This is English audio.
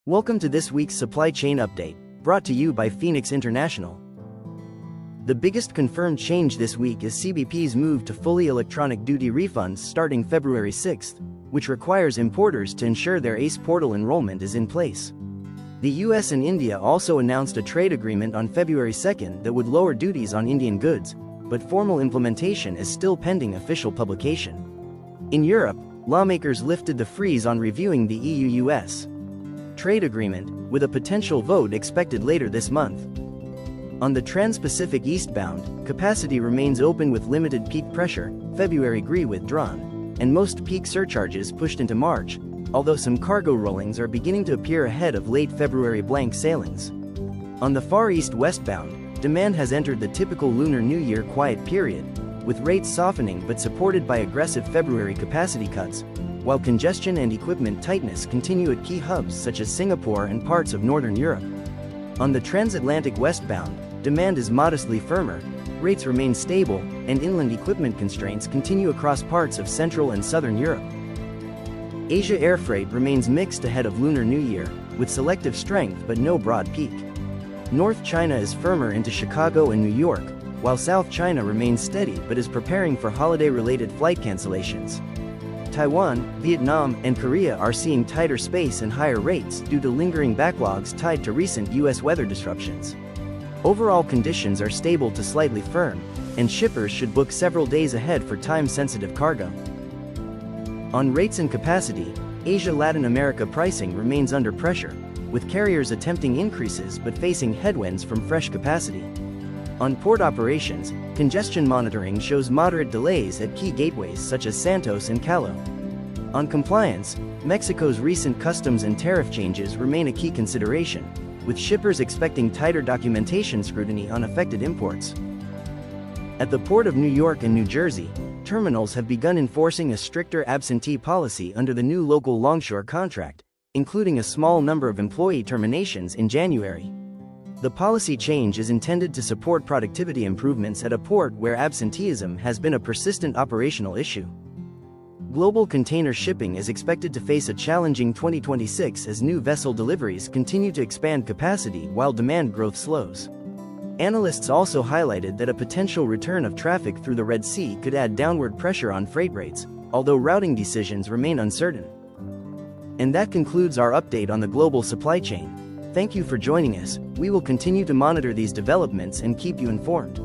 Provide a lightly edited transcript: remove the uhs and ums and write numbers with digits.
Welcome to this week's supply chain update, brought to you by Phoenix International. The biggest confirmed change this week is CBP's move to fully electronic duty refunds starting February 6th, which requires importers to ensure their ACE portal enrollment is in place. The US and India also announced a trade agreement on February 2nd that would lower duties on Indian goods, but formal implementation is still pending official publication. In Europe, lawmakers lifted the freeze on reviewing the EU-US trade agreement, with a potential vote expected later this month. On the Trans-Pacific eastbound, capacity remains open with limited peak pressure, February GRI withdrawn, and most peak surcharges pushed into March, although some cargo rollings are beginning to appear ahead of late February blank sailings. On the Far East westbound, demand has entered the typical Lunar New Year quiet period, with rates softening but supported by aggressive February capacity cuts, while congestion and equipment tightness continue at key hubs such as Singapore and parts of Northern Europe. On the transatlantic westbound, demand is modestly firmer, rates remain stable, and inland equipment constraints continue across parts of Central and Southern Europe. Asia air freight remains mixed ahead of Lunar New Year, with selective strength but no broad peak. North China is firmer into Chicago and New York, while South China remains steady but is preparing for holiday-related flight cancellations. Taiwan, Vietnam, and Korea are seeing tighter space and higher rates due to lingering backlogs tied to recent U.S. weather disruptions. Overall conditions are stable to slightly firm, and shippers should book several days ahead for time-sensitive cargo. On rates and capacity, Asia-Latin America pricing remains under pressure, with carriers attempting increases but facing headwinds from fresh capacity. On port operations, congestion monitoring shows moderate delays at key gateways such as Santos and Callao. On compliance, Mexico's recent customs and tariff changes remain a key consideration, with shippers expecting tighter documentation scrutiny on affected imports. At the Port of New York and New Jersey, terminals have begun enforcing a stricter absentee policy under the new local longshore contract, including a small number of employee terminations in January. The policy change is intended to support productivity improvements at a port where absenteeism has been a persistent operational issue. Global container shipping is expected to face a challenging 2026 as new vessel deliveries continue to expand capacity while demand growth slows. Analysts also highlighted that a potential return of traffic through the Red Sea could add downward pressure on freight rates, although routing decisions remain uncertain. And that concludes our update on the global supply chain. Thank you for joining us. We will continue to monitor these developments and keep you informed.